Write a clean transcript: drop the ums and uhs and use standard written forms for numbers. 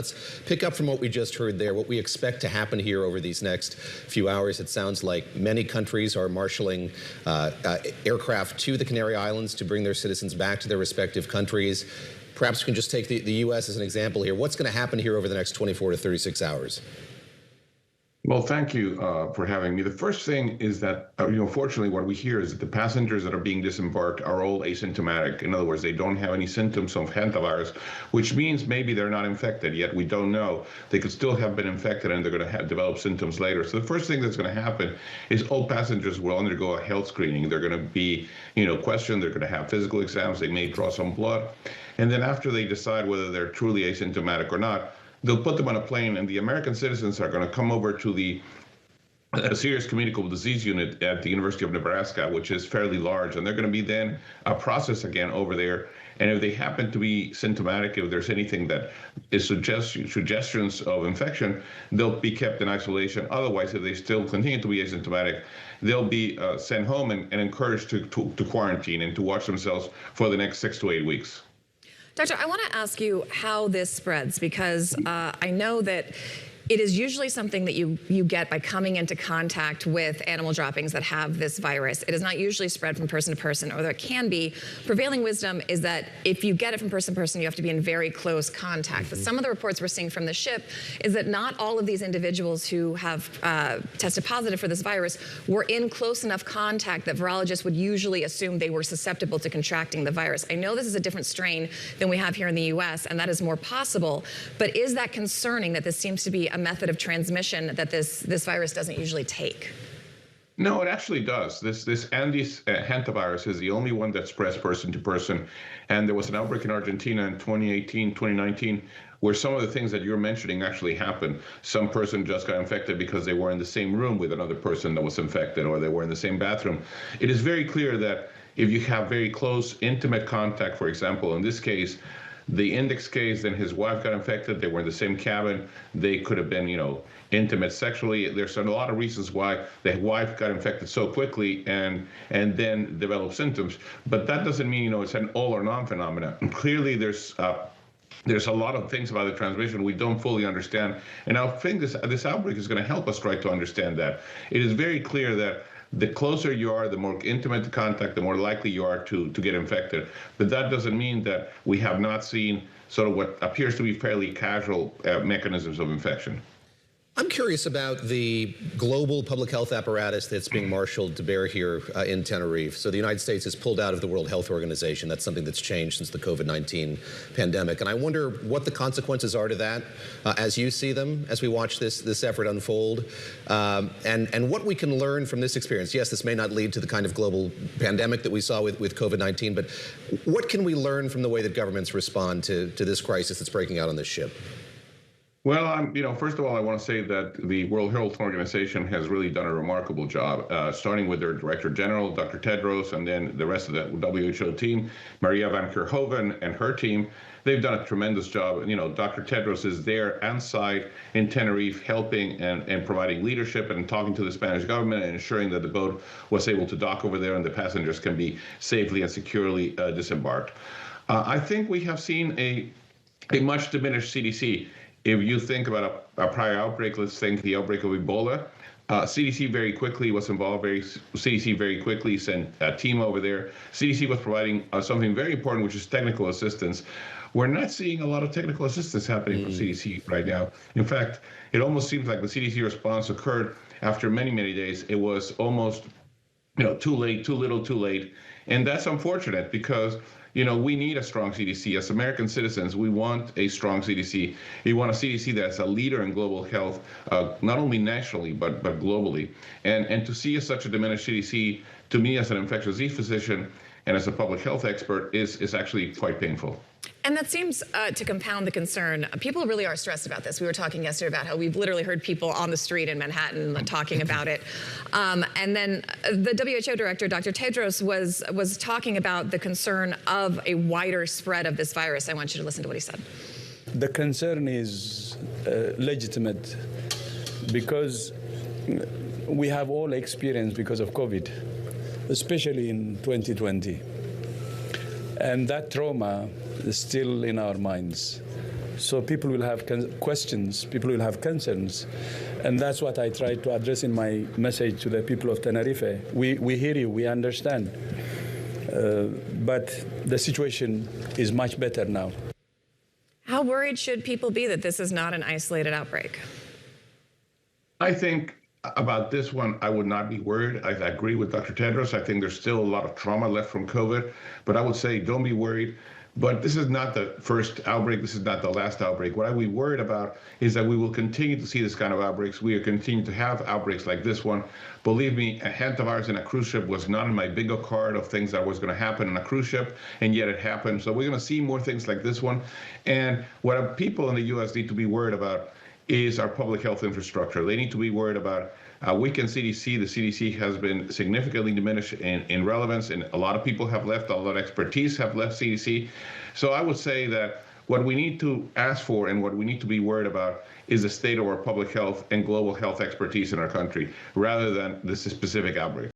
Let's pick up from what we just heard there, what we expect to happen here over these next few hours. It sounds like many countries are marshaling aircraft to the Canary Islands to bring their citizens back to their respective countries. Perhaps we can just take the U.S. as an example here. What's going to happen here over the next 24 to 36 hours? Well, thank you for having me. The first thing is that, fortunately, what we hear is that the passengers that are being disembarked are all asymptomatic. In other words, they don't have any symptoms of hantavirus, which means maybe they're not infected yet. We don't know. They could still have been infected and they're going to develop symptoms later. So the first thing that's going to happen is all passengers will undergo a health screening. They're going to be, questioned. They're going to have physical exams. They may draw some blood. And then after they decide whether they're truly asymptomatic or not, they'll put them on a plane, and the American citizens are going to come over to the Serious Communicable Disease Unit at the University of Nebraska, which is fairly large, and they're going to be then processed again over there. And if they happen to be symptomatic, if there's anything that is suggestions of infection, they'll be kept in isolation. Otherwise, if they still continue to be asymptomatic, they'll be sent home and encouraged to quarantine and to watch themselves for the next 6 to 8 weeks. Doctor, I want to ask you how this spreads, because I know that it is usually something that you get by coming into contact with animal droppings that have this virus. It is not usually spread from person to person, or there can be. Prevailing wisdom is that if you get it from person to person, you have to be in very close contact. But some of the reports we're seeing from the ship is that not all of these individuals who have tested positive for this virus were in close enough contact that virologists would usually assume they were susceptible to contracting the virus. I know this is a different strain than we have here in the US, and that is more possible, but is that concerning that this seems to be a method of transmission that this virus doesn't usually take? No, it actually does. This Andes hantavirus is the only one that spreads person to person. And there was an outbreak in Argentina in 2018, 2019, where some of the things that you're mentioning actually happened. Some person just got infected because they were in the same room with another person that was infected, or they were in the same bathroom. It is very clear that if you have very close, intimate contact, for example, in this case, the index case, then his wife got infected. They were in the same cabin. They could have been, intimate sexually. There's a lot of reasons why the wife got infected so quickly and then developed symptoms. But that doesn't mean, it's an all or none phenomenon. And clearly, there's a lot of things about the transmission we don't fully understand. And I think this outbreak is going to help us try to understand that. It is very clear that the closer you are, the more intimate the contact, the more likely you are to get infected. But that doesn't mean that we have not seen sort of what appears to be fairly casual mechanisms of infection. I'm curious about the global public health apparatus that's being marshaled to bear here in Tenerife. So the United States has pulled out of the World Health Organization. That's something that's changed since the COVID-19 pandemic. And I wonder what the consequences are to that as you see them, as we watch this effort unfold, and what we can learn from this experience. Yes, this may not lead to the kind of global pandemic that we saw with COVID-19, but what can we learn from the way that governments respond to this crisis that's breaking out on this ship? Well, first of all, I want to say that the World Health Organization has really done a remarkable job, starting with their Director General, Dr. Tedros, and then the rest of the WHO team, Maria van Kerkhoven and her team. They've done a tremendous job. Dr. Tedros is there on site in Tenerife, helping and providing leadership and talking to the Spanish government and ensuring that the boat was able to dock over there and the passengers can be safely and securely disembarked. I think we have seen a much diminished CDC. If you think about a prior outbreak, let's think the outbreak of Ebola, CDC very quickly was involved. CDC very quickly sent a team over there. CDC was providing something very important, which is technical assistance. We're not seeing a lot of technical assistance happening from CDC right now. In fact, it almost seems like the CDC response occurred after many, many days. It was almost, too late, too little, too late. And that's unfortunate because we need a strong CDC. As American citizens, we want a strong CDC. We want a CDC that's a leader in global health, not only nationally, but globally. And to see such a diminished CDC, to me as an infectious disease physician and as a public health expert, is actually quite painful. And that seems to compound the concern. People really are stressed about this. We were talking yesterday about how we've literally heard people on the street in Manhattan talking about it. And then the WHO director, Dr. Tedros, was talking about the concern of a wider spread of this virus. I want you to listen to what he said. The concern is legitimate because we have all experienced because of COVID, especially in 2020. And that trauma is still in our minds. So people will have questions, people will have concerns. And that's what I try to address in my message to the people of Tenerife. We hear you, we understand. But the situation is much better now. How worried should people be that this is not an isolated outbreak? I think about this one, I would not be worried. I agree with Dr. Tedros. I think there's still a lot of trauma left from COVID, but I would say don't be worried. But this is not the first outbreak. This is not the last outbreak. What I would be worried about is that we will continue to see this kind of outbreaks. We will continue to have outbreaks like this one. Believe me, a hantavirus in a cruise ship was not in my bingo card of things that was going to happen in a cruise ship, and yet it happened. So we're going to see more things like this one. And what people in the U.S. need to be worried about is our public health infrastructure. They need to be worried about weakened CDC. The CDC has been significantly diminished in relevance, and a lot of people have left, a lot of expertise have left CDC. So I would say that what we need to ask for and what we need to be worried about is the state of our public health and global health expertise in our country, rather than this specific outbreak.